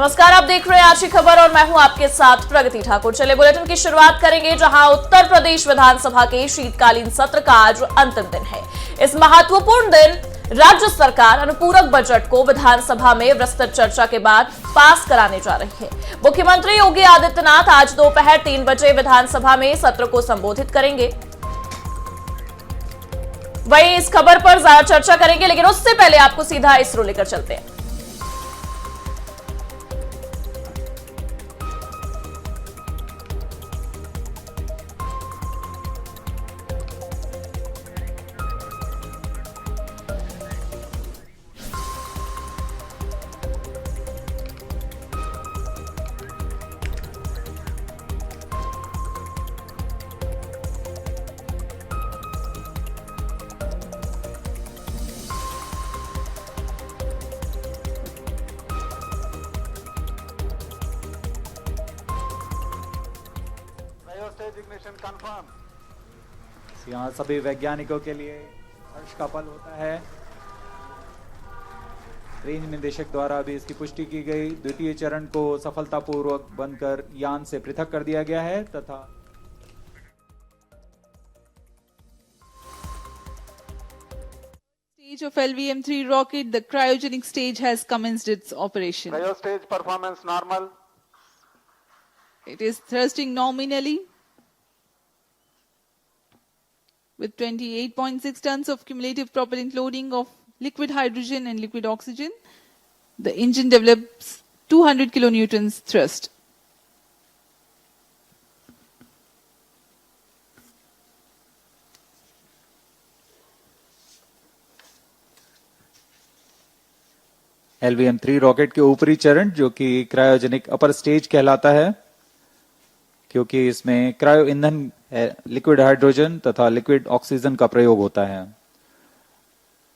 नमस्कार, आप देख रहे हैं आज की खबर और मैं हूं आपके साथ प्रगति ठाकुर। चले बुलेटिन की शुरुआत करेंगे, जहां उत्तर प्रदेश विधानसभा के शीतकालीन सत्र का आज अंतिम दिन है। इस महत्वपूर्ण दिन राज्य सरकार अनुपूरक बजट को विधानसभा में विस्तृत चर्चा के बाद पास कराने जा रही है। मुख्यमंत्री योगी आदित्यनाथ आज दोपहर 3 बजे विधानसभा में सत्र को संबोधित करेंगे। वहीं इस खबर पर ज्यादा चर्चा करेंगे, लेकिन उससे पहले आपको सीधा इसरो लेकर चलते हैं। Ignition confirm. यहाँ सभी वैज्ञानिकों के लिए हर्ष का पल होता है। रेंज निदेशक द्वारा भी इसकी पुष्टि की गई। द्वितीय चरण को सफलतापूर्वक बनकर यान से पृथक कर दिया गया है तथा stage of LVM-3 rocket, the cryogenic stage has commenced its operation. Cryo stage performance normal. It is thrusting nominally with 28.6 tons of cumulative propellant loading of liquid hydrogen and liquid oxygen. The engine develops 200 kilonewtons thrust. LVM-3 rocket के ऊपरी चरण जो कि cryogenic upper stage कहलाता है, क्योंकि इसमें cryo ईंधन लिक्विड हाइड्रोजन तथा लिक्विड ऑक्सीजन का प्रयोग होता है।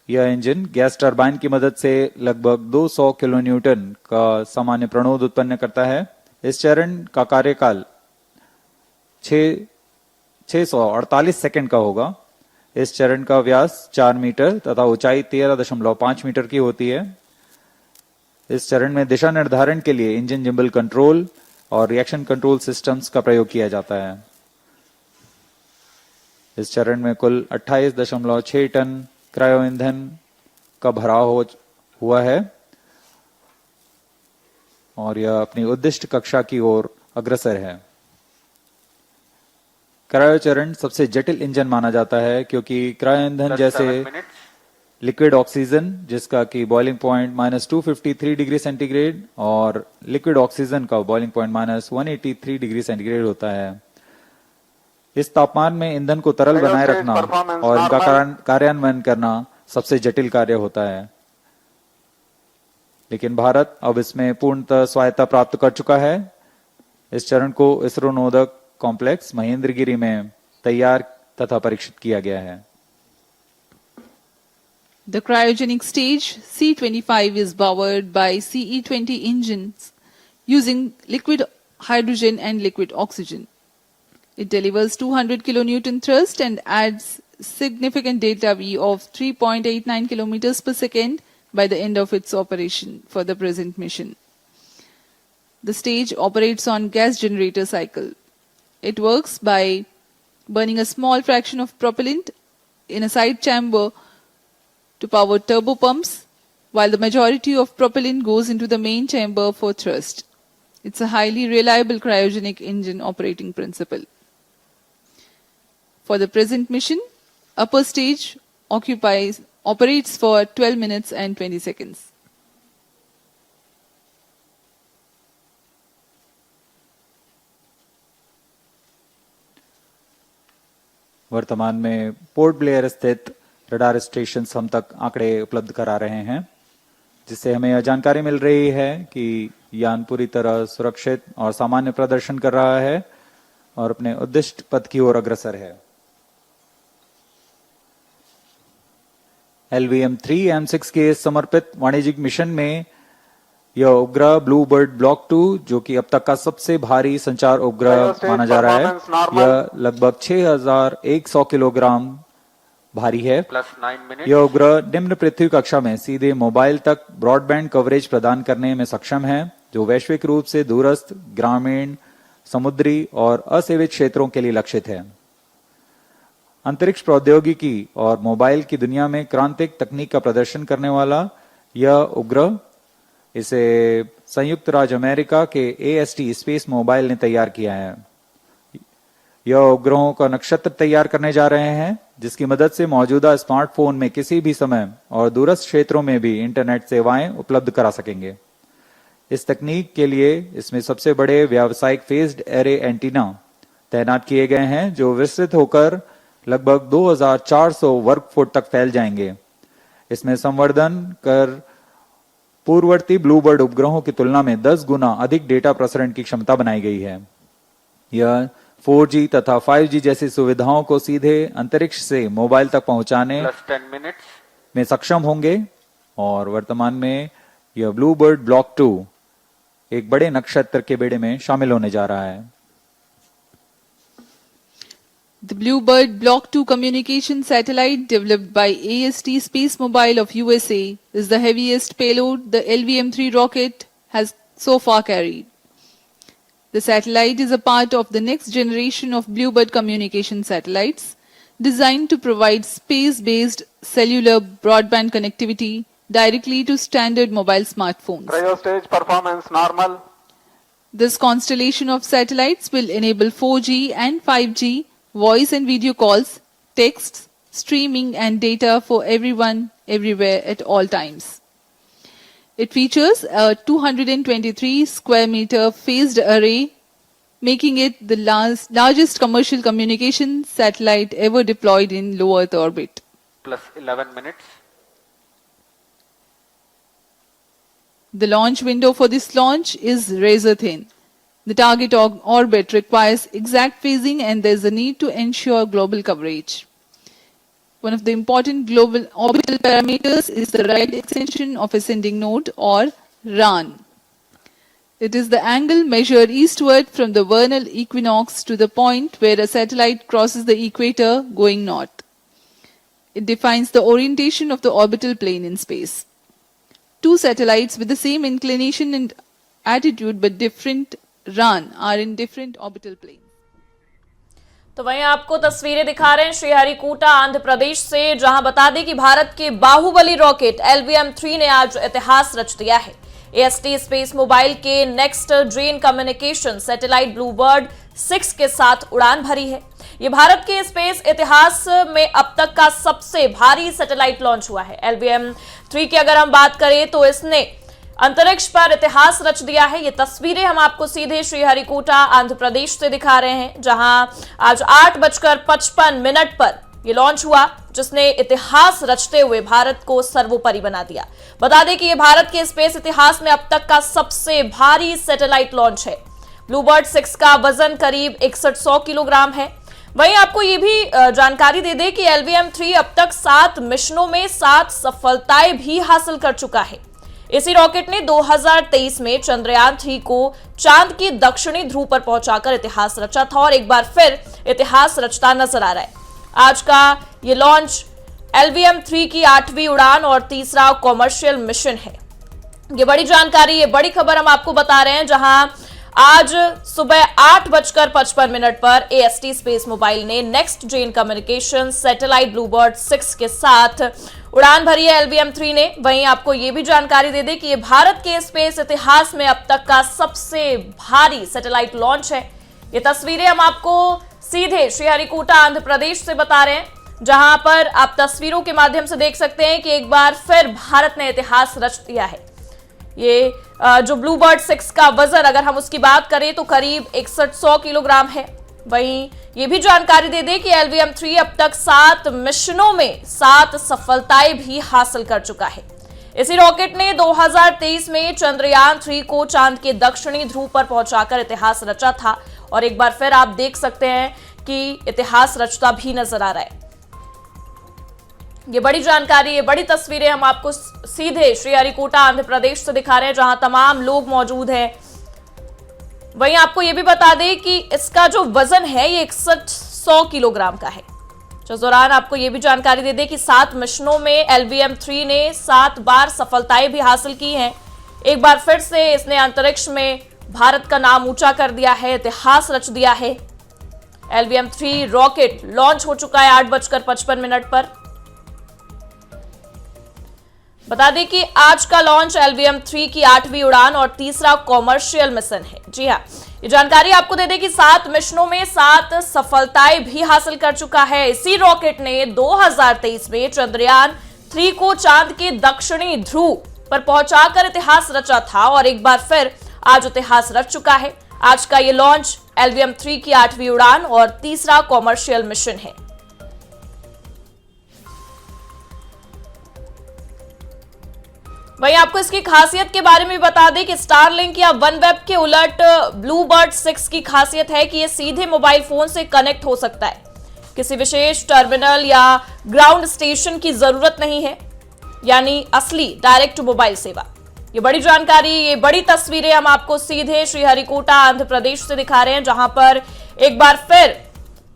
यह इंजन गैस टरबाइन की मदद से लगभग 200 किलोन्यूटन का सामान्य प्रणोद उत्पन्न करता है। इस चरण का कार्यकाल 648 सेकंड का होगा। इस चरण का व्यास 4 मीटर तथा ऊंचाई 13.5 मीटर की होती है। इस चरण में दिशा निर्धारण के लिए इंजन जिम्बल कंट्रोल और रिएक्शन कंट्रोल सिस्टम्स का प्रयोग किया जाता है। इस चरण में कुल 28.6 टन क्रायो ईंधन का भराव हुआ है और यह अपनी उद्दिष्ट कक्षा की ओर अग्रसर है। क्रायो चरण सबसे जटिल इंजन माना जाता है, क्योंकि क्रायो ईंधन जैसे लिक्विड ऑक्सीजन, जिसका कि बॉइलिंग पॉइंट -253 डिग्री सेंटीग्रेड, और लिक्विड ऑक्सीजन का बॉइलिंग पॉइंट -183 डिग्री सेंटीग्रेड होता है। इस तापमान में ईंधन को तरल बनाए रखना और इनका कार्यान्वयन करना सबसे जटिल कार्य होता है। लेकिन भारत अब इसमें पूर्णतः स्वायत्ता प्राप्त कर चुका है। इस चरण को इसरो नोदक कॉम्प्लेक्स महेंद्रगिरी में तैयार तथा परीक्षित किया गया है। The cryogenic stage C-25 is powered by CE-20 engines using liquid hydrogen and liquid oxygen. It delivers 200 kilonewton thrust and adds significant delta V of 3.89 kilometers per second by the end of its operation for the present mission. The stage operates on gas generator cycle. It works by burning a small fraction of propellant in a side chamber to power turbo pumps, while the majority of propellant goes into the main chamber for thrust. It's a highly reliable cryogenic engine operating principle. For the present mission, upper stage operates for 12 minutes and 20 seconds. वर्तमान में port Blair स्थित radar station हम तक आंकड़े उपलब्ध करा रहे हैं, जिससे हमें यह जानकारी मिल रही है कि यान पूरी तरह सुरक्षित और सामान्य प्रदर्शन कर रहा है और अपने उद्दिष्ट पथ की ओर अग्रसर है। LVM-3 M6 के समर्पित वाणिज्यिक मिशन में यह उपग्रह ब्लू बर्ड ब्लॉक 2, जो कि अब तक का सबसे भारी संचार उपग्रह माना जा रहा है, यह लगभग 6100 किलोग्राम भारी है। यह उपग्रह निम्न पृथ्वी कक्षा में सीधे मोबाइल तक ब्रॉडबैंड कवरेज प्रदान करने में सक्षम है। जो वैश्विक रूप से दूरस्थ, ग्रामीण, समुद्री और असेवित क्षेत्रों के लिए लक्षित है। अंतरिक्ष प्रौद्योगिकी और मोबाइल की दुनिया में क्रांतिक तकनीक का प्रदर्शन करने वाला यह उपग्रह, इसे संयुक्त राज्य अमेरिका के AST स्पेस मोबाइल ने तैयार किया है। यह उपग्रहों का नक्षत्र तैयार करने जा रहे हैं, जिसकी मदद से मौजूदा स्मार्टफोन में किसी भी समय और दूरस्थ क्षेत्रों में भी इंटरनेट सेवाएं उपलब्ध करा सकेंगे। इस तकनीक के लिए इसमें सबसे बड़े व्यावसायिक फेज्ड एरे एंटीना तैनात किए गए हैं, जो विस्तृत होकर लगभग 2400 वर्ग फुट तक फैल जाएंगे। इसमें संवर्धन कर पूर्ववर्ती ब्लूबर्ड उपग्रहों की तुलना में 10 गुना अधिक डेटा प्रसारण की क्षमता बनाई गई है। यह 4G तथा 5G जैसी सुविधाओं को सीधे अंतरिक्ष से मोबाइल तक पहुंचाने में सक्षम होंगे और वर्तमान में यह ब्लूबर्ड ब्लॉक 2 एक बड़े नक्षत्र के बेड़े में शामिल होने जा रहा है। The Bluebird Block 2 communication satellite developed by AST Space Mobile of USA is the heaviest payload the LVM-3 rocket has so far carried. The satellite is a part of the next generation of Bluebird communication satellites designed to provide space-based cellular broadband connectivity directly to standard mobile smartphones. Cryo stage performance normal. This constellation of satellites will enable 4G and 5G voice and video calls, texts, streaming and data for everyone, everywhere at all times. It features a 223 square meter phased array, making it the largest commercial communication satellite ever deployed in low Earth orbit. Plus 11 minutes. The launch window for this launch is razor thin. The target orbit requires exact phasing and there is a need to ensure global coverage. One of the important global orbital parameters is the right extension of ascending node or RAN. It is the angle measured eastward from the vernal equinox to the point where a satellite crosses the equator going north. It defines the orientation of the orbital plane in space. Two satellites with the same inclination and attitude but different RAN are in different orbital planes. तो वहीं आपको तस्वीरें दिखा रहे हैं श्रीहरिकोटा आंध्र प्रदेश से, जहां बता दें कि भारत के बाहुबली रॉकेट LVM-3 ने आज इतिहास रच दिया है। AST स्पेस मोबाइल के next gen communication satellite BlueBird 6 के साथ उड़ान भरी है। ये भारत के स्पेस इतिहास में अब तक का सबसे भारी सैटेलाइट लॉन्च हुआ है। LVM-3 की अगर हम बात करें तो इसने अंतरिक्ष पर इतिहास रच दिया है। ये तस्वीरें हम आपको सीधे श्रीहरिकोटा आंध्र प्रदेश से दिखा रहे हैं, जहां आज 8:55 पर ये लॉन्च हुआ, जिसने इतिहास रचते हुए भारत को सर्वोपरि बना दिया। बता दें कि ये भारत के स्पेस इतिहास में अब तक का सबसे भारी सैटेलाइट लॉन्च है। ब्लूबर्ड 6 का वजन करीब 6100 किलोग्राम है। वहीं आपको ये भी जानकारी दे दें कि LVM-3 अब तक 7 मिशनों में 7 सफलताएं भी हासिल कर चुका है। इसी रॉकेट ने 2023 में चंद्रयान 3 को चांद की दक्षिणी ध्रुव पर पहुंचाकर इतिहास रचा था और एक बार फिर इतिहास रचता नजर आ रहा है। आज का ये लॉन्च LVM-3 की 8वीं उड़ान और तीसरा कॉमर्शियल मिशन है। ये बड़ी जानकारी, ये बड़ी खबर हम आपको बता रहे हैं, जहां आज सुबह 8:55 पर AST स्पेस मोबाइल ने next gen communication satellite BlueBird 6 के साथ उड़ान भरी है LVM-3 ने। वहीं आपको ये भी जानकारी दे दें कि ये भारत के स्पेस इतिहास में अब तक का सबसे भारी सैटेलाइट लॉन्च है। ये तस्वीरें हम आपको सीधे श्रीहरिकोटा आंध्र प्रदेश से बता रहे हैं, जहां पर आप तस्वीरों के माध्यम से देख सकते हैं कि एक बार फिर भारत ने इतिहास रच दिया है। ये जो ब्लूबर्ड 6 का वजन अगर हम उसकी बात करें तो करीब 6100 किलोग्राम है। वहीं ये भी जानकारी दे दें कि LVM-3 अब तक 7 मिशनों में 7 सफलताएं भी हासिल कर चुका है। इसी रॉकेट ने 2023 में चंद्रयान 3 को चांद के दक्षिणी ध्रुव पर पहुंचाकर इतिहास रचा था और एक बार फिर आप देख सकते हैं कि इतिहास रचता भी नजर आ रहा है। ये बड़ी जानकारी, ये बड़ी तस्वीरें हम आपको सीधे श्रीहरिकोटा आंध्र प्रदेश से दिखा रहे हैं, जहां तमाम लोग मौजूद हैं। वहीं आपको ये भी बता दें कि इसका जो वजन है ये 6100 किलोग्राम का है। इस दौरान आपको ये भी जानकारी दे दें कि 7 मिशनों में LVM-3 ने 7 बार सफलताएं भी हासिल की हैं। एक बार फिर से इसने अंतरिक्ष में भारत का नाम ऊंचा कर दिया है, इतिहास रच दिया है। LVM-3 रॉकेट लॉन्च हो चुका है 8:55 पर। बता दें कि आज का लॉन्च LVM-3 की 8वीं उड़ान और तीसरा कॉमर्शियल मिशन है। जी हाँ, ये जानकारी आपको दे दें कि 7 मिशनों में 7 सफलताएं भी हासिल कर चुका है। इसी रॉकेट ने 2023 में चंद्रयान 3 को चांद के दक्षिणी ध्रुव पर पहुंचाकर इतिहास रचा था और एक बार फिर आज इतिहास रच चुका है। आज का ये लॉन्च LVM-3 की 8वीं उड़ान और तीसरा कॉमर्शियल मिशन है। वहीं आपको इसकी खासियत के बारे में बता दें कि स्टारलिंक या वनवेब के उलट ब्लूबर्ड 6 की खासियत है कि यह सीधे मोबाइल फोन से कनेक्ट हो सकता है। किसी विशेष टर्मिनल या ग्राउंड स्टेशन की जरूरत नहीं है, यानी असली डायरेक्ट मोबाइल सेवा। ये बड़ी जानकारी, ये बड़ी तस्वीरें हम आपको सीधे श्रीहरिकोटा आंध्र प्रदेश से दिखा रहे हैं, जहां पर एक बार फिर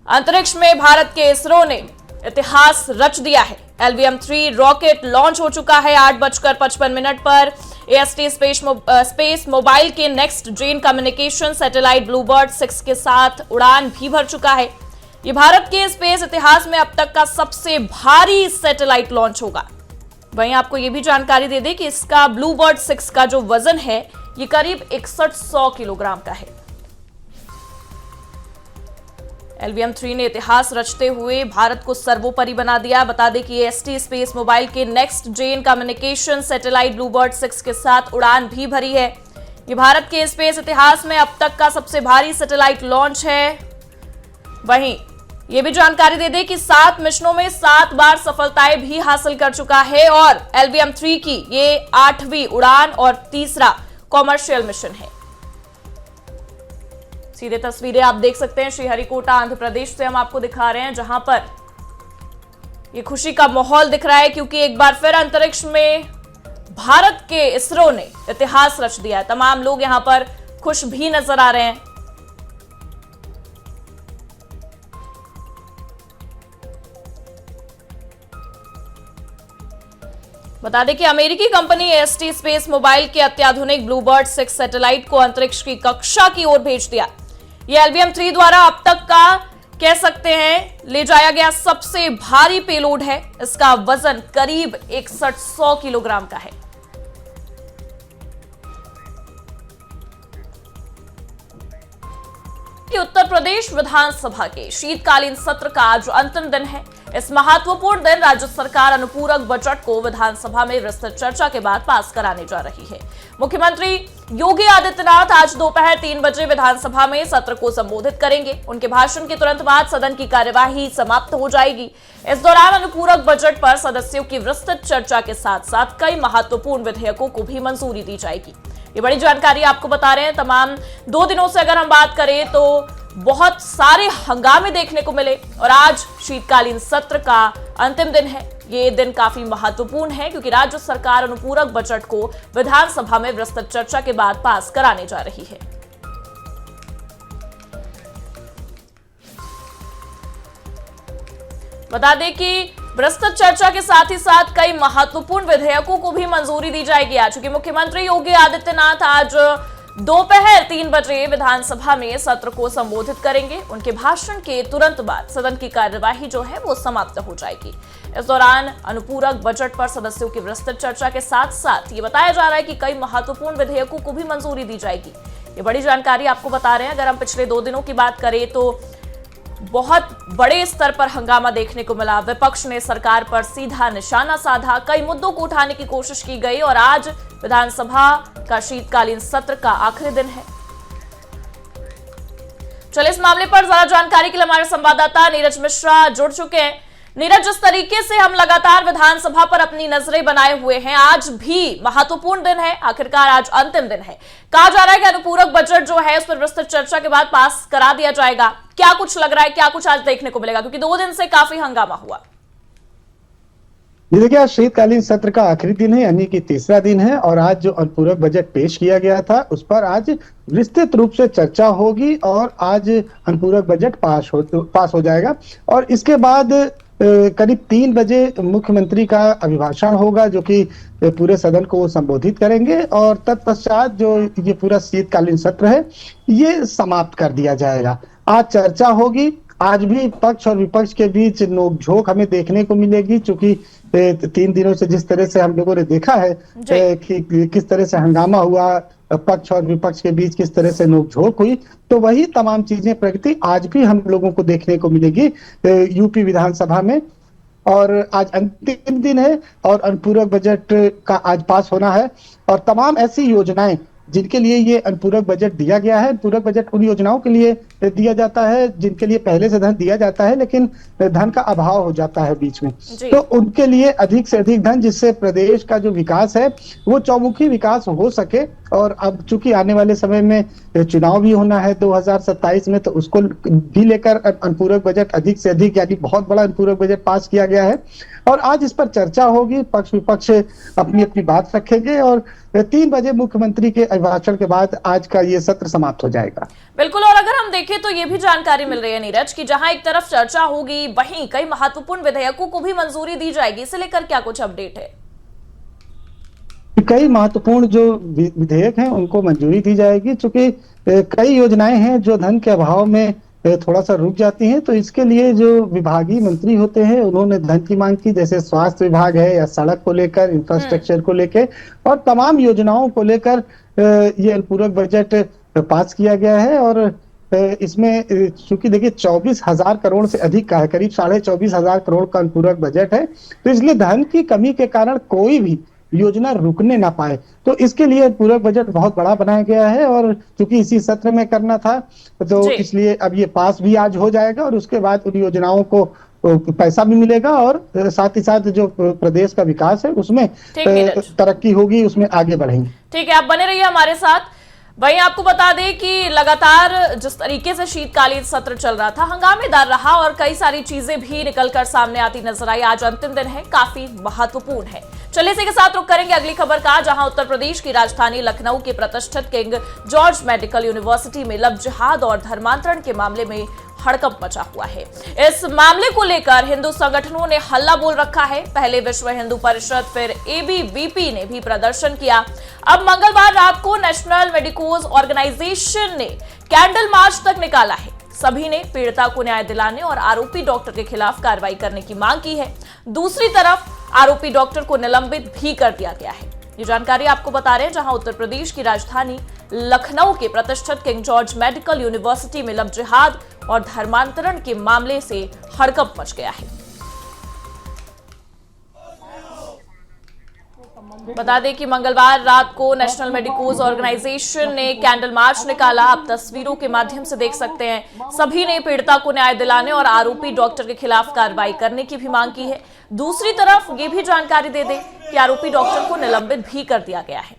अंतरिक्ष में भारत के इसरो ने इतिहास रच दिया है। LVM-3 रॉकेट लॉन्च हो चुका है 8:55 पर। AST स्पेस मोबाइल के next gen communication satellite BlueBird 6 के साथ उड़ान भी भर चुका है। ये भारत के स्पेस इतिहास में अब तक का सबसे भारी सैटेलाइट लॉन्च होगा। वहीं आपको ये भी जानकारी दे दें कि इसका ब्लूबर्ड 6 का जो वजन है ये करीब 6100 किलोग्राम का है। LVM-3 ने इतिहास रचते हुए भारत को सर्वोपरि बना दिया। बता दें कि AST स्पेस मोबाइल के next gen communication satellite BlueBird 6 के साथ उड़ान भी भरी है। ये भारत के स्पेस इतिहास में अब तक का सबसे भारी सैटेलाइट लॉन्च है। वहीं ये भी जानकारी दे दें कि 7 मिशनों में 7 बार सफलताएं भी हासिल कर चुका है और LVM-3 की ये 8वीं उड़ान और तीसरा कॉमर्शियल मिशन है। सीधे तस्वीरें आप देख सकते हैं श्रीहरिकोटा आंध्र प्रदेश से हम आपको दिखा रहे हैं, जहां पर ये खुशी का माहौल दिख रहा है क्योंकि एक बार फिर अंतरिक्ष में भारत के इसरो ने इतिहास रच दिया है। तमाम लोग यहां पर खुश भी नजर आ रहे हैं। बता दें कि अमेरिकी कंपनी AST स्पेस मोबाइल के अत्याधुनिक ब्लूबर्ड 6 सैटेलाइट को अंतरिक्ष की कक्षा की ओर भेज दिया। यह LVM-3 द्वारा अब तक का कह सकते हैं ले जाया गया सबसे भारी पेलोड है। इसका वजन करीब 6100 किलोग्राम का है। उत्तर प्रदेश विधानसभा के शीतकालीन सत्र का आज अंतिम दिन है। इस महत्वपूर्ण दिन राज्य सरकार अनुपूरक बजट को विधानसभा में विस्तृत चर्चा के बाद पास कराने जा रही है। मुख्यमंत्री योगी आदित्यनाथ आज दोपहर 3 बजे विधानसभा में सत्र को संबोधित करेंगे। उनके भाषण के तुरंत बाद सदन की कार्यवाही समाप्त हो जाएगी। इस दौरान अनुपूरक बजट पर सदस्यों की विस्तृत चर्चा के साथ साथ कई महत्वपूर्ण विधेयकों को भी मंजूरी दी जाएगी। ये बड़ी जानकारी आपको बता रहे हैं। तमाम 2 दिनों से अगर हम बात करें तो बहुत सारे हंगामे देखने को मिले और आज शीतकालीन सत्र का अंतिम दिन है। ये दिन काफी महत्वपूर्ण है क्योंकि राज्य सरकार अनुपूरक बजट को विधानसभा में विस्तृत चर्चा के बाद पास कराने जा रही है। बता दें कि विस्तृत चर्चा के साथ ही साथ कई महत्वपूर्ण विधेयकों को भी मंजूरी दी जाएगी आज, क्योंकि मुख्यमंत्री योगी आदित्यनाथ आज दोपहर 3 बजे विधानसभा में सत्र को संबोधित करेंगे। उनके भाषण के तुरंत बाद सदन की कार्यवाही जो है वो समाप्त हो जाएगी। इस दौरान अनुपूरक बजट पर सदस्यों की विस्तृत चर्चा के साथ साथ ये बताया जा रहा है कि कई महत्वपूर्ण विधेयकों को भी मंजूरी दी जाएगी। ये बड़ी जानकारी आपको बता रहे हैं। अगर हम पिछले 2 दिनों की बात करें तो बहुत बड़े स्तर पर हंगामा देखने को मिला। विपक्ष ने सरकार पर सीधा निशाना साधा, कई मुद्दों को उठाने की कोशिश की गई और आज विधानसभा का शीतकालीन सत्र का आखिरी दिन है। चलिए इस मामले पर ज्यादा जानकारी के लिए हमारे संवाददाता नीरज मिश्रा जुड़ चुके हैं। नीरज, जिस तरीके से हम लगातार विधानसभा पर अपनी नजरें बनाए हुए हैं, आज भी महत्वपूर्ण दिन है, आखिरकार आज अंतिम दिन है। कहा जा रहा है कि अनुपूरक बजट जो है उस पर विस्तृत चर्चा के बाद पास करा दिया जाएगा। क्या कुछ लग रहा है, क्या कुछ आज देखने को मिलेगा, क्योंकि 2 दिन से काफी हंगामा हुआ। देखिए, आज शीतकालीन सत्र का आखिरी दिन है, यानी कि तीसरा दिन है और आज जो अनुपूरक बजट पेश किया गया था उस पर आज विस्तृत रूप से चर्चा होगी और आज अनुपूरक बजट पास हो जाएगा और इसके बाद करीब 3 बजे मुख्यमंत्री का अभिभाषण होगा, जो कि पूरे सदन को वो संबोधित करेंगे, और तत्पश्चात जो ये पूरा शीतकालीन सत्र है ये समाप्त कर दिया जाएगा। आज चर्चा होगी, आज भी पक्ष और विपक्ष के बीच नोकझोंक हमें देखने को मिलेगी, क्योंकि 3 दिनों से जिस तरह से हम लोगों ने देखा है कि किस तरह से हंगामा हुआ, पक्ष और विपक्ष के बीच किस तरह से नोकझोंक हुई, तो वही तमाम चीजें प्रगति आज भी हम लोगों को देखने को मिलेगी यूपी विधानसभा में। और आज अंतिम दिन है और अनुपूरक बजट का आज पास होना है, और तमाम ऐसी योजनाएं जिनके लिए ये अनुपूरक बजट दिया गया है। अनुपूरक बजट उन योजनाओं के लिए दिया जाता है जिनके लिए पहले से धन दिया जाता है, लेकिन धन का अभाव हो जाता है बीच में, तो उनके लिए अधिक से अधिक धन, जिससे प्रदेश का जो विकास है वो चौमुखी विकास हो सके। और अब चूंकि आने वाले समय में चुनाव भी होना है 2027 में, तो उसको भी लेकर अनुपूरक बजट अधिक से अधिक, यानी बहुत बड़ा अनुपूरक बजट पास किया गया है। और आज इस पर चर्चा होगी, पक्ष विपक्ष अपनी अपनी बात रखेंगे, और 3 बजे मुख्यमंत्री के अभिभाषण के बाद आज का ये सत्र समाप्त हो जाएगा। बिल्कुल। और अगर हम देखें तो ये भी जानकारी मिल रही है नीरज कि जहां एक तरफ चर्चा होगी, वहीं कई महत्वपूर्ण विधेयकों को भी मंजूरी दी जाएगी। इसे लेकर क्या कुछ अपडेट है? कई महत्वपूर्ण जो विधेयक हैं उनको मंजूरी दी जाएगी, क्योंकि कई योजनाएं हैं जो धन के अभाव में थोड़ा सा रुक जाती हैं, तो इसके लिए जो विभागीय मंत्री होते हैं उन्होंने धन की मांग की, जैसे स्वास्थ्य विभाग है या सड़क को लेकर, इंफ्रास्ट्रक्चर को लेकर और तमाम योजनाओं को लेकर ये अनुपूरक बजट पास किया गया है। और इसमें चूंकि देखिए 24,000 करोड़ से अधिक का है, करीब 24,500 करोड़ का अनुपूरक बजट है, तो इसलिए धन की कमी के कारण कोई भी योजना रुकने ना पाए, तो इसके लिए पूरा बजट बहुत बड़ा बनाया गया है। और क्योंकि इसी सत्र में करना था, तो इसलिए अब ये पास भी आज हो जाएगा, और उसके बाद उन योजनाओं को पैसा भी मिलेगा, और साथ ही साथ जो प्रदेश का विकास है उसमें तरक्की होगी, उसमें आगे बढ़ेंगे। ठीक है, आप बने रहिए हमारे साथ। वहीं आपको बता दें कि लगातार जिस तरीके से शीतकालीन सत्र चल रहा था, हंगामेदार रहा और कई सारी चीजें भी निकलकर सामने आती नजर आई। आज अंतिम दिन है, काफी महत्वपूर्ण है। चलिए इसी के साथ रुक करेंगे अगली खबर का, जहां उत्तर प्रदेश की राजधानी लखनऊ के प्रतिष्ठित किंग जॉर्ज मेडिकल यूनिवर्सिटी में लव जिहाद और धर्मांतरण के मामले में हड़कंप मचा हुआ है। इस मामले को लेकर हिंदू संगठनों ने हल्ला बोल रखा है। पहले विश्व हिंदू परिषद, फिर एबीवीपी ने भी प्रदर्शन किया। अब मंगलवार रात को नेशनल मेडिकोज ऑर्गेनाइजेशन ने कैंडल मार्च तक निकाला है। सभी ने पीड़िता को न्याय दिलाने और आरोपी डॉक्टर के खिलाफ कार्रवाई करने की मांग की है। दूसरी तरफ आरोपी डॉक्टर को निलंबित भी कर दिया गया है। ये जानकारी आपको बता रहे हैं, जहां उत्तर प्रदेश की राजधानी लखनऊ के प्रतिष्ठित किंग जॉर्ज मेडिकल यूनिवर्सिटी में लव जिहाद और धर्मांतरण के मामले से हड़कंप मच गया है। बता दें कि मंगलवार रात को नेशनल मेडिकोज ऑर्गेनाइजेशन ने कैंडल मार्च निकाला। आप तस्वीरों के माध्यम से देख सकते हैं, सभी ने पीड़िता को न्याय दिलाने और आरोपी डॉक्टर के खिलाफ कार्रवाई करने की भी मांग की है। दूसरी तरफ ये भी जानकारी दे दें कि आरोपी डॉक्टर को निलंबित भी कर दिया गया है।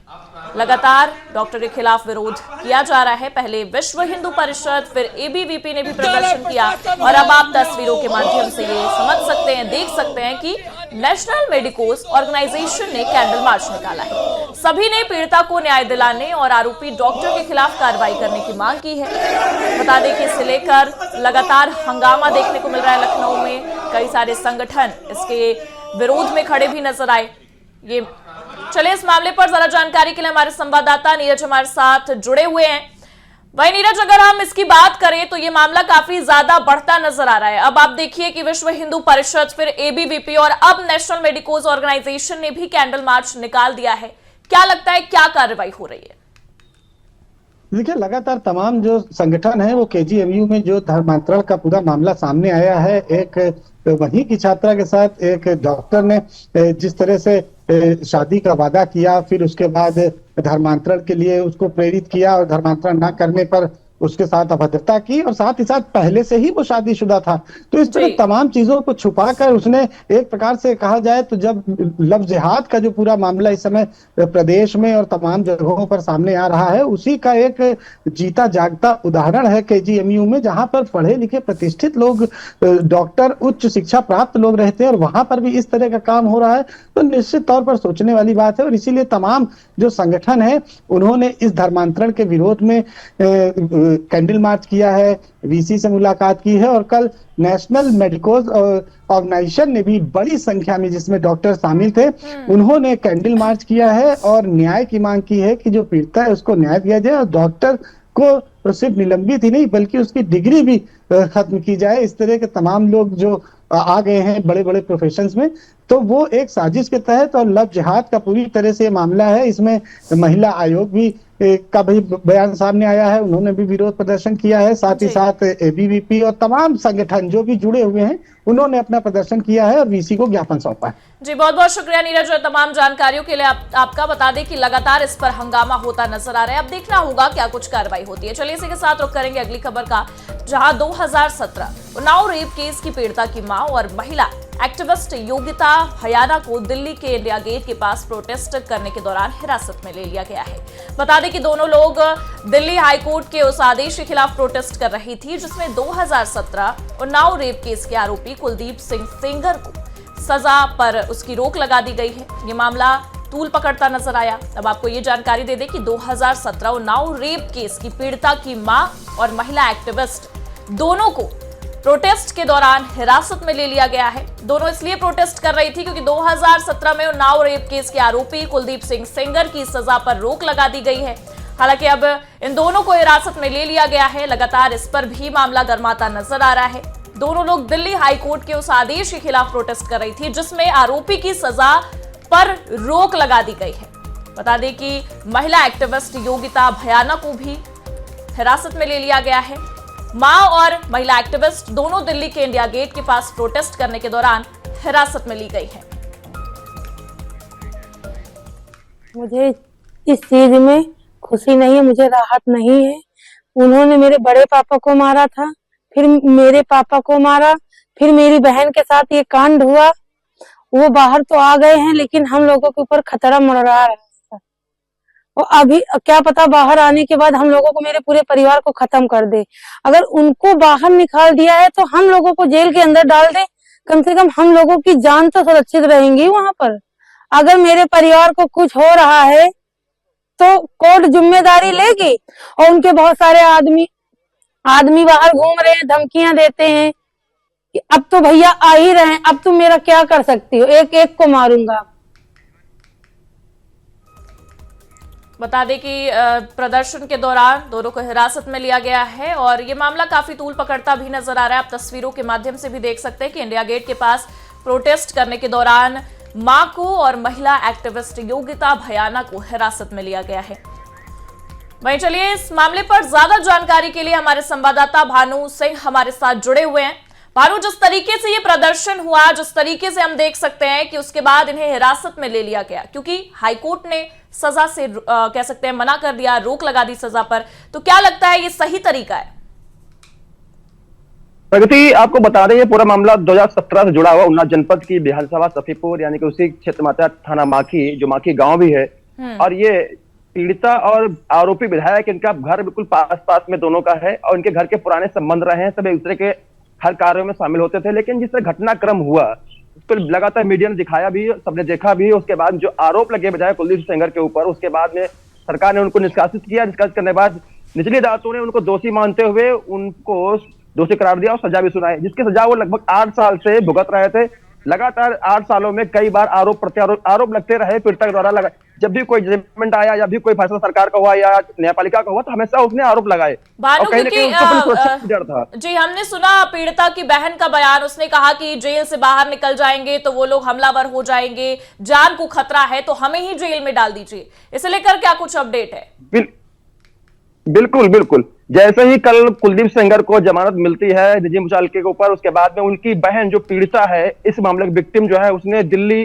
लगातार डॉक्टर के खिलाफ विरोध किया जा रहा है। पहले विश्व हिंदू परिषद, फिर एबीवीपी ने भी प्रदर्शन किया, और अब आप तस्वीरों के माध्यम से ये समझ सकते हैं, देख सकते हैं कि नेशनल मेडिकोज ऑर्गेनाइजेशन ने कैंडल मार्च निकाला है। सभी ने पीड़िता को न्याय दिलाने और आरोपी डॉक्टर के खिलाफ कार्रवाई करने की मांग की है। बता दें कि इसे लेकर लगातार हंगामा देखने को मिल रहा है लखनऊ में। कई सारे संगठन इसके विरोध में खड़े भी नजर आए। ये चले इस मामले पर जरा जानकारी के लिए हमारे संवाददाता नीरज हमारे साथ जुड़े हुए हैं। वही नीरज, अगर हम इसकी बात करें तो ये मामला काफी ज्यादा बढ़ता नजर आ रहा है। अब आप देखिए कि विश्व हिंदू परिषद, फिर एबीवीपी और अब नेशनल मेडिकोज ऑर्गेनाइजेशन ने भी कैंडल मार्च निकाल दिया है। क्या लगता है, क्या कार्रवाई हो रही है? देखिए, लगातार तमाम जो संगठन है वो केजीएमयू में जो धर्मांतरण का पूरा मामला सामने आया है, एक वहीं की छात्रा के साथ एक डॉक्टर ने जिस तरह से शादी का वादा किया, फिर उसके बाद धर्मांतरण के लिए उसको प्रेरित किया और धर्मांतरण ना करने पर उसके साथ अभद्रता की, और साथ ही साथ पहले से ही वो शादीशुदा था। तो इस तरह तमाम चीजों को छुपाकर उसने एक प्रकार से कहा जाए तो जब लव जिहाद का जो पूरा मामला इस समय प्रदेश में और तमाम जगहों पर सामने आ रहा है, उसी का एक जीता जागता उदाहरण है केजीएमयू में, जहां पर पढ़े लिखे प्रतिष्ठित लोग, डॉक्टर, उच्च शिक्षा प्राप्त लोग रहते हैं, और वहां पर भी इस तरह का काम हो रहा है, तो निश्चित तौर पर सोचने वाली बात है। और इसीलिए तमाम जो संगठन है उन्होंने इस धर्मांतरण के विरोध में कैंडल मार्च किया है, वीसी से मुलाकात की है, और कल नेशनल मेडिकोज ऑर्गेनाइजेशन ने भी बड़ी संख्या में, जिसमें डॉक्टर शामिल थे, उन्होंने कैंडल मार्च किया है और न्याय की मांग की है कि जो पीड़िता है उसको न्याय दिया जाए और डॉक्टर को सिर्फ निलंबित ही नहीं बल्कि उसकी डिग्री भी खत्म की जाए। इस तरह के तमाम लोग जो आ गए हैं बड़े बड़े प्रोफेशंस में, तो वो एक साजिश के तहत और लव जिहाद का पूरी तरह से मामला है। इसमें महिला आयोग भी का भी बयान सामने आया है, उन्होंने भी विरोध प्रदर्शन किया है, साथ ही साथ एबीवीपी और तमाम संगठन जो भी जुड़े हुए हैं उन्होंने अपना प्रदर्शन किया है और वीसी को ज्ञापन सौंपा है। जी, बहुत बहुत शुक्रिया नीरज तमाम जानकारियों के लिए। आपका बता दें कि लगातार इस पर हंगामा होता नजर आ रहा है। अब देखना होगा क्या कुछ कार्रवाई होती है। चलिए इसी के साथ रुक करेंगे अगली खबर का, जहां 2017 उन्नाव रेप केस की पीड़िता की मां और महिला एक्टिविस्ट योगिता भयाना को दिल्ली के इंडिया गेट के पास प्रोटेस्ट करने के दौरान हिरासत में ले लिया गया है। बता दें कि दोनों लोग दिल्ली हाईकोर्ट के उस आदेश के खिलाफ प्रोटेस्ट कर रही थी जिसमें 2017 उन्नाव रेप केस के आरोपी कुलदीप सिंह सेंगर को सजा पर उसकी रोक लगा दी गई है। ये मामला तूल पकड़ता नजर आया। अब आपको ये जानकारी दे दें कि 2017 उन्नाव रेप केस की पीड़िता की मां और महिला एक्टिविस्ट दोनों को प्रोटेस्ट के दौरान हिरासत में ले लिया गया है। दोनों इसलिए प्रोटेस्ट कर रही थी क्योंकि 2017 में उन्नाव रेप केस के आरोपी कुलदीप सिंह सेंगर की सजा पर रोक लगा दी गई है। हालांकि अब इन दोनों को हिरासत में ले लिया गया है। लगातार इस पर भी मामला गर्माता नजर आ रहा है। दोनों लोग दिल्ली हाईकोर्ट के उस आदेश के खिलाफ प्रोटेस्ट कर रही थी जिसमें आरोपी की सजा पर रोक लगा दी गई है। बता दें कि महिला एक्टिविस्ट योगिता भयाना को भी हिरासत में ले लिया गया है। मां और महिला एक्टिविस्ट दोनों दिल्ली के इंडिया गेट के पास प्रोटेस्ट करने के दौरान हिरासत में ली गई है। मुझे इस चीज में खुशी नहीं है, मुझे राहत नहीं है। उन्होंने मेरे बड़े पापा को मारा था, फिर मेरे पापा को मारा, फिर मेरी बहन के साथ ये कांड हुआ। वो बाहर तो आ गए हैं लेकिन हम लोगों के ऊपर खतरा मंडरा रहा है। और अभी क्या पता बाहर आने के बाद हम लोगों को, मेरे पूरे परिवार को खत्म कर दे। अगर उनको बाहर निकाल दिया है तो हम लोगों को जेल के अंदर डाल दे, कम से कम हम लोगों की जान तो सुरक्षित रहेंगी वहां पर। अगर मेरे परिवार को कुछ हो रहा है तो कोर्ट जिम्मेदारी लेगी। और उनके बहुत सारे आदमी बाहर घूम रहे हैं, धमकियां देते हैं कि अब तो भैया आ ही रहे हैं, अब तुम मेरा क्या कर सकती हो, एक एक को मारूंगा। बता दें कि प्रदर्शन के दौरान दोनों को हिरासत में लिया गया है और ये मामला काफी तूल पकड़ता भी नजर आ रहा है। आप तस्वीरों के माध्यम से भी देख सकते हैं कि इंडिया गेट के पास प्रोटेस्ट करने के दौरान मां को और महिला एक्टिविस्ट योगिता भयाना को हिरासत में लिया गया है। वहीं चलिए इस मामले पर ज्यादा जानकारी के लिए हमारे संवाददाता भानु सिंह हमारे साथ जुड़े हुए हैं। भानु, जिस तरीके से ये प्रदर्शन हुआ, जिस तरीके से हम देख सकते हैं कि उसके बाद इन्हें हिरासत में ले लिया गया क्योंकि हाईकोर्ट ने सजा से कह सकते हैं मना कर दिया, रोक लगा दी सजा पर, तो क्या लगता है ये सही तरीका है? प्रगति, आपको बता दें ये पूरा मामला 2017 से जुड़ा हुआ उन्नाव जनपद की विधानसभा सफीपुर यानी कि उसी क्षेत्र में थाना माखी, जो माखी गांव भी है। और ये पीड़िता और आरोपी विधायक, इनका घर बिल्कुल पास में दोनों का है और इनके घर के पुराने संबंध रहे हैं, सब एक दूसरे के हर कार्यों में शामिल होते थे। लेकिन जिस तरह घटनाक्रम हुआ उसको लगातार मीडिया ने दिखाया भी, सबने देखा भी। उसके बाद जो आरोप लगे विधायक कुलदीप सेंगर के ऊपर, उसके बाद में सरकार ने उनको निष्कासित किया। निष्कासित करने के बाद निचली अदालतों ने उनको दोषी मानते हुए उनको दोषी करार दिया और सजा भी सुनाई, जिसकी सजा वो लगभग 8 साल से भुगत रहे थे। लगातार 8 सालों में कई बार आरोप प्रत्यारोप लगते रहे पीड़िता के द्वारा। जब भी कोई जजमेंट आया या भी कोई फैसला सरकार का हुआ या न्यायपालिका का हुआ तो हमेशा उसने आरोप लगाए। भानु, और कहीं ना कहीं उसको अपनी सुरक्षा की डर था। जी, हमने सुना पीड़िता की बहन का बयान, उसने कहा कि जेल से बाहर निकल जाएंगे तो वो लोग हमलावर हो जाएंगे, जान को खतरा है तो हमें ही जेल में डाल दीजिए। इसे लेकर क्या कुछ अपडेट है? बिल्कुल। जैसे ही कल कुलदीप सेंगर को जमानत मिलती है निजी मुचालके के ऊपर, उसके बाद में उनकी बहन जो पीड़िता है, इस मामले की विक्टिम जो है, उसने दिल्ली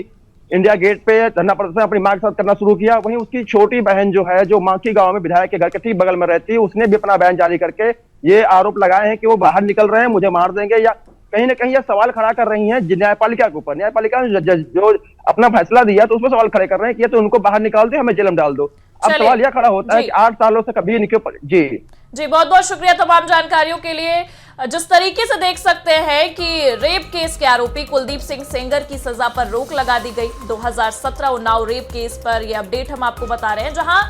इंडिया गेट पे धरना प्रदर्शन अपनी मां के साथ करना शुरू किया। वहीं उसकी छोटी बहन जो है, जो माखी गांव में विधायक के घर के ठीक बगल में रहती है, उसने भी अपना बयान जारी करके ये आरोप लगाए हैं कि वो बाहर निकल रहे हैं, मुझे मार देंगे, या कहीं ना कहीं यह सवाल खड़ा कर रही है न्यायपालिका के ऊपर। न्यायपालिका ने जो अपना फैसला दिया तो उसमें सवाल खड़े कर रहे हैं कि ये तो उनको बाहर निकाल दो, हमें जेल में डाल दो। अब सवाल यह खड़ा होता है कि 8 सालों से कभी इनके ऊपर जी बहुत बहुत शुक्रिया तमाम जानकारियों के लिए। जिस तरीके से देख सकते हैं कि रेप केस के आरोपी कुलदीप सिंह सेंगर की सजा पर रोक लगा दी गई। 2017 उन्नाव रेप केस पर यह अपडेट हम आपको बता रहे हैं, जहां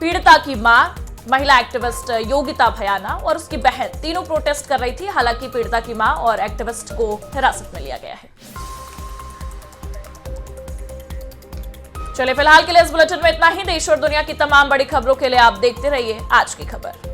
पीड़िता की मां महिला एक्टिविस्ट योगिता भयाना और उसकी बहन, तीनों प्रोटेस्ट कर रही थी। हालांकि पीड़िता की मां और एक्टिविस्ट को हिरासत में लिया गया है। चलिए फिलहाल के लिए इस बुलेटिन में इतना ही। देश और दुनिया की तमाम बड़ी खबरों के लिए आप देखते रहिए आज की खबर।